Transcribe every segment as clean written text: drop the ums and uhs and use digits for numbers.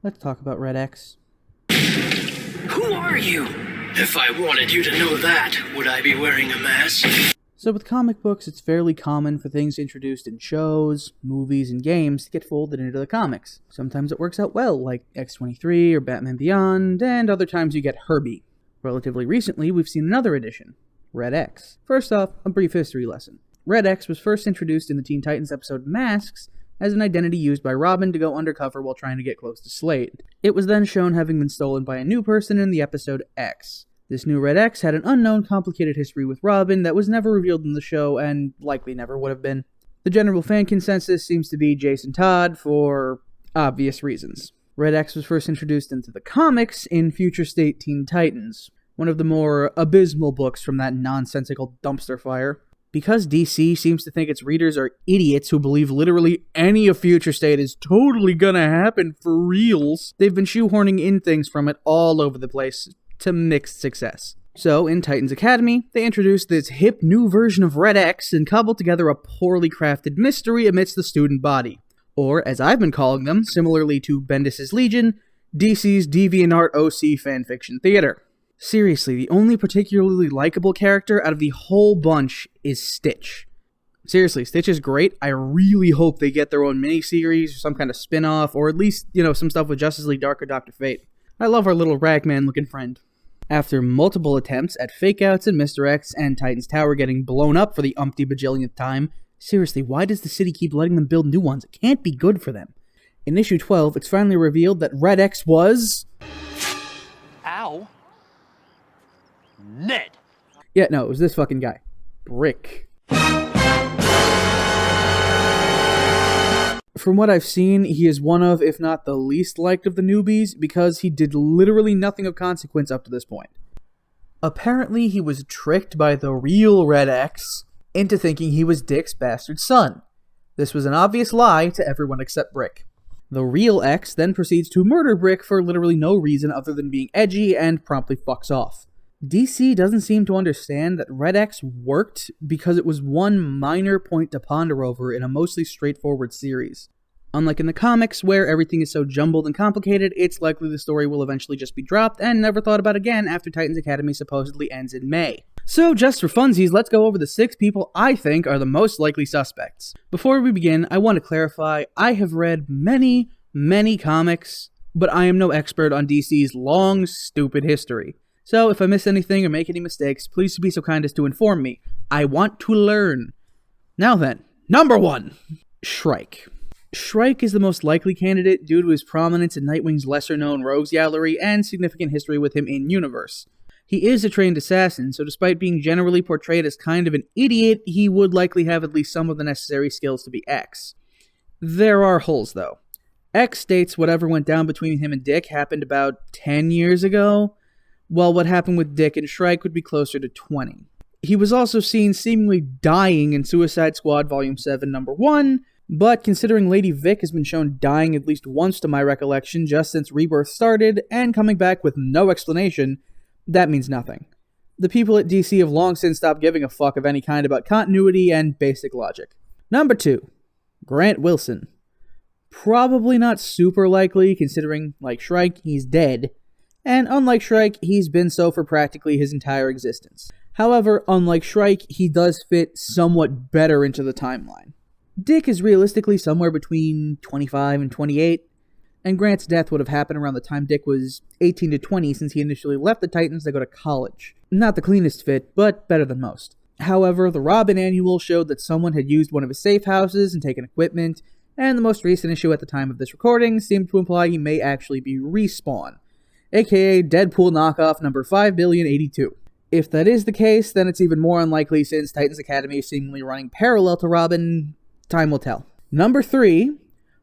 Let's talk about Red X. Who are you? If I wanted you to know that, would I be wearing a mask? So with comic books, it's fairly common for things introduced in shows, movies, and games to get folded into the comics. Sometimes it works out well, like X-23 or Batman Beyond, and other times you get Herbie. Relatively recently, we've seen another edition, Red X. First off, a brief history lesson. Red X was first introduced in the Teen Titans episode Masks as an identity used by Robin to go undercover while trying to get close to Slade. It was then shown having been stolen by a new person in the episode X. This new Red X had an unknown, complicated history with Robin that was never revealed in the show and likely never would have been. The general fan consensus seems to be Jason Todd for obvious reasons. Red X was first introduced into the comics in Future State Teen Titans, one of the more abysmal books from that nonsensical dumpster fire. Because DC seems to think its readers are idiots who believe literally any of Future State is totally gonna happen for reals, they've been shoehorning in things from it all over the place to mixed success. So, in Titans Academy, they introduced this hip new version of Red X and cobbled together a poorly crafted mystery amidst the student body. Or, as I've been calling them, similarly to Bendis' Legion, DC's DeviantArt OC fanfiction theater. Seriously, the only particularly likable character out of the whole bunch is Stitch. Seriously, Stitch is great. I really hope they get their own miniseries or some kind of spin-off, or at least, some stuff with Justice League Dark or Dr. Fate. I love our little ragman-looking friend. After multiple attempts at fake-outs and Mr. X and Titan's Tower getting blown up for the umpty bajillionth time, seriously, why does the city keep letting them build new ones? It can't be good for them. In issue 12, it's finally revealed that Red X was... Ow. Ned. Yeah, no, it was this fucking guy. Brick. From what I've seen, he is one of, if not the least liked of the newbies, because he did literally nothing of consequence up to this point. Apparently, he was tricked by the real Red X into thinking he was Dick's bastard son. This was an obvious lie to everyone except Brick. The real X then proceeds to murder Brick for literally no reason other than being edgy and promptly fucks off. DC doesn't seem to understand that Red X worked because it was one minor point to ponder over in a mostly straightforward series. Unlike in the comics, where everything is so jumbled and complicated, it's likely the story will eventually just be dropped and never thought about again after Titans Academy supposedly ends in May. So, just for funsies, let's go over the 6 people I think are the most likely suspects. Before we begin, I want to clarify, I have read many comics, but I am no expert on DC's long, stupid history. So, if I miss anything or make any mistakes, please be so kind as to inform me. I want to learn. Now then, number 1, Shrike. Shrike is the most likely candidate due to his prominence in Nightwing's lesser-known rogues gallery and significant history with him in-universe. He is a trained assassin, so despite being generally portrayed as kind of an idiot, he would likely have at least some of the necessary skills to be X. There are holes, though. X states whatever went down between him and Dick happened about 10 years ago, while what happened with Dick and Shrike would be closer to 20. He was also seen seemingly dying in Suicide Squad Volume 7, Number 1, but considering Lady Vic has been shown dying at least once to my recollection just since Rebirth started, and coming back with no explanation, that means nothing. The people at DC have long since stopped giving a fuck of any kind about continuity and basic logic. Number 2, Grant Wilson. Probably not super likely, considering, like Shrike, he's dead, and unlike Shrike, he's been so for practically his entire existence. However, unlike Shrike, he does fit somewhat better into the timeline. Dick is realistically somewhere between 25 and 28, and Grant's death would have happened around the time Dick was 18 to 20 since he initially left the Titans to go to college. Not the cleanest fit, but better than most. However, the Robin Annual showed that someone had used one of his safe houses and taken equipment, and the most recent issue at the time of this recording seemed to imply he may actually be Respawn, aka Deadpool knockoff number 5,082,000,082. If that is the case, then it's even more unlikely since Titans Academy is seemingly running parallel to Robin. Time will tell. Number 3,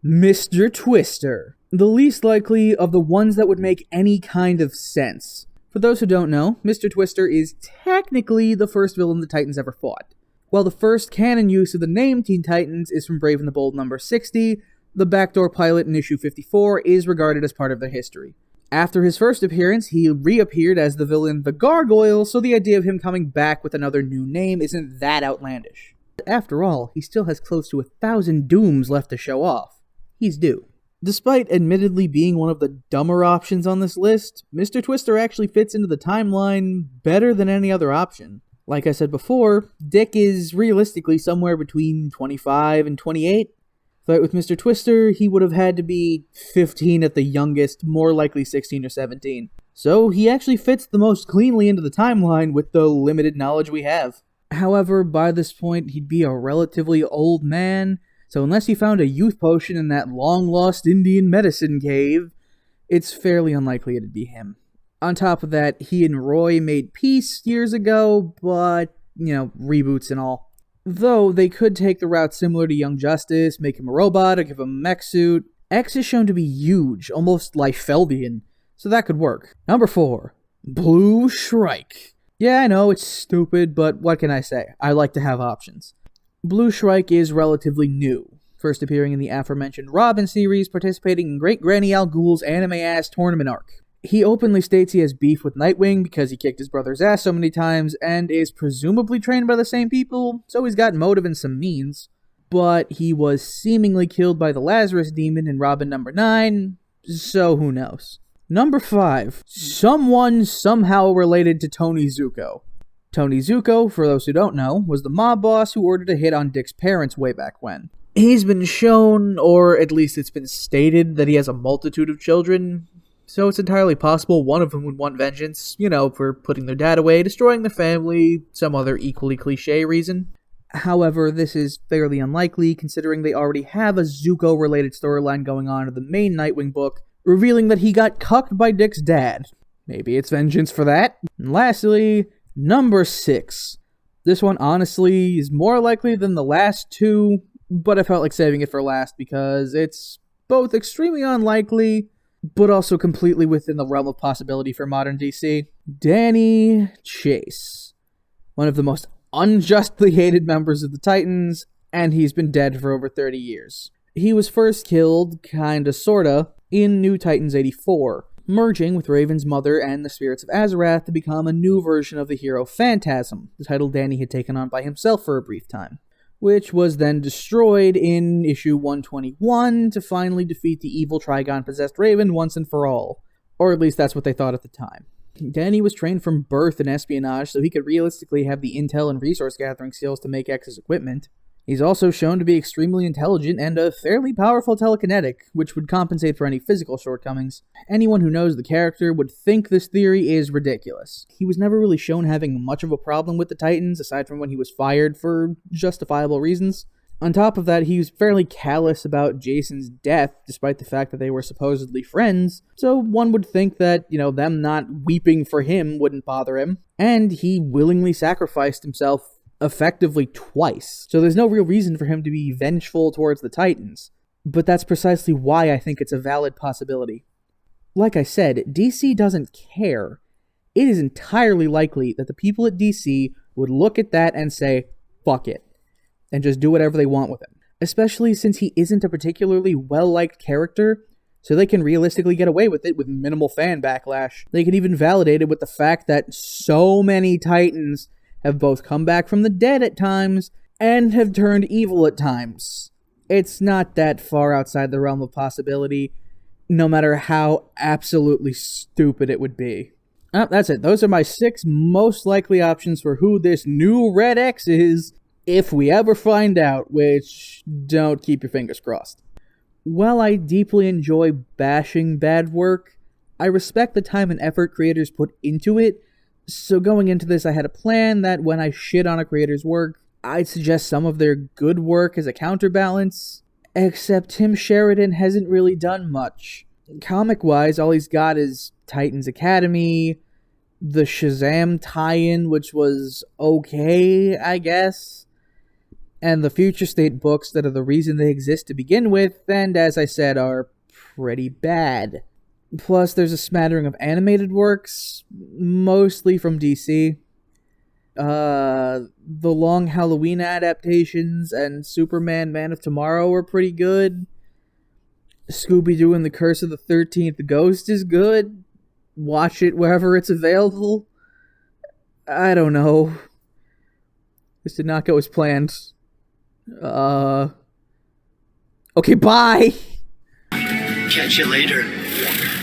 Mr. Twister. The least likely of the ones that would make any kind of sense. For those who don't know, Mr. Twister is technically the first villain the Titans ever fought. While the first canon use of the name Teen Titans is from Brave and the Bold number 60, the backdoor pilot in issue 54 is regarded as part of their history. After his first appearance, he reappeared as the villain The Gargoyle, so the idea of him coming back with another new name isn't that outlandish. After all, he still has close to 1,000 Dooms left to show off. He's due. Despite admittedly being one of the dumber options on this list, Mr. Twister actually fits into the timeline better than any other option. Like I said before, Dick is realistically somewhere between 25 and 28, but with Mr. Twister, he would have had to be 15 at the youngest, more likely 16 or 17. So he actually fits the most cleanly into the timeline with the limited knowledge we have. However, by this point, he'd be a relatively old man, so unless he found a youth potion in that long-lost Indian medicine cave, it's fairly unlikely it'd be him. On top of that, he and Roy made peace years ago, but, reboots and all. Though they could take the route similar to Young Justice, make him a robot or give him a mech suit. X is shown to be huge, almost Liefeldian, so that could work. Number 4, Blue Shrike. Yeah, I know, it's stupid, but what can I say? I like to have options. Blue Shrike is relatively new, first appearing in the aforementioned Robin series, participating in Great Granny Al Ghul's anime-ass tournament arc. He openly states he has beef with Nightwing because he kicked his brother's ass so many times, and is presumably trained by the same people, so he's got motive and some means. But he was seemingly killed by the Lazarus Demon in Robin number 9, so who knows. Number 5, someone somehow related to Tony Zuko. Tony Zuko, for those who don't know, was the mob boss who ordered a hit on Dick's parents way back when. He's been shown, or at least it's been stated, that he has a multitude of children, so it's entirely possible one of them would want vengeance, for putting their dad away, destroying the family, some other equally cliché reason. However, this is fairly unlikely, considering they already have a Zuko-related storyline going on in the main Nightwing book, revealing that he got cucked by Dick's dad. Maybe it's vengeance for that. And lastly, number 6. This one, honestly, is more likely than the last 2, but I felt like saving it for last because it's both extremely unlikely, but also completely within the realm of possibility for modern DC. Danny Chase. One of the most unjustly hated members of the Titans, and he's been dead for over 30 years. He was first killed, kinda sorta, in New Titans 84, merging with Raven's mother and the Spirits of Azarath to become a new version of the hero Phantasm, the title Danny had taken on by himself for a brief time, which was then destroyed in issue 121 to finally defeat the evil Trigon-possessed Raven once and for all. Or at least that's what they thought at the time. Danny was trained from birth in espionage, so he could realistically have the intel and resource gathering skills to make X's equipment. He's also shown to be extremely intelligent and a fairly powerful telekinetic, which would compensate for any physical shortcomings. Anyone who knows the character would think this theory is ridiculous. He was never really shown having much of a problem with the Titans, aside from when he was fired for justifiable reasons. On top of that, he was fairly callous about Jason's death, despite the fact that they were supposedly friends, so one would think that, them not weeping for him wouldn't bother him. And he willingly sacrificed himself effectively twice, so there's no real reason for him to be vengeful towards the Titans. But that's precisely why I think it's a valid possibility. Like I said, DC doesn't care. It is entirely likely that the people at DC would look at that and say, fuck it, and just do whatever they want with him. Especially since he isn't a particularly well-liked character, so they can realistically get away with it with minimal fan backlash. They can even validate it with the fact that so many Titans have both come back from the dead at times, and have turned evil at times. It's not that far outside the realm of possibility, no matter how absolutely stupid it would be. That's it. Those are my 6 most likely options for who this new Red X is, if we ever find out, which, don't keep your fingers crossed. While I deeply enjoy bashing bad work, I respect the time and effort creators put into it. So going into this, I had a plan that when I shit on a creator's work, I'd suggest some of their good work as a counterbalance, except Tim Sheridan hasn't really done much. Comic-wise, all he's got is Titans Academy, the Shazam tie-in, which was okay, I guess, and the Future State books that are the reason they exist to begin with, and as I said, are pretty bad. Plus, there's a smattering of animated works, mostly from DC. The Long Halloween adaptations and Superman Man of Tomorrow are pretty good. Scooby-Doo and the Curse of the 13th Ghost is good. Watch it wherever it's available. I don't know. This did not go as planned. Okay, bye! Catch you later.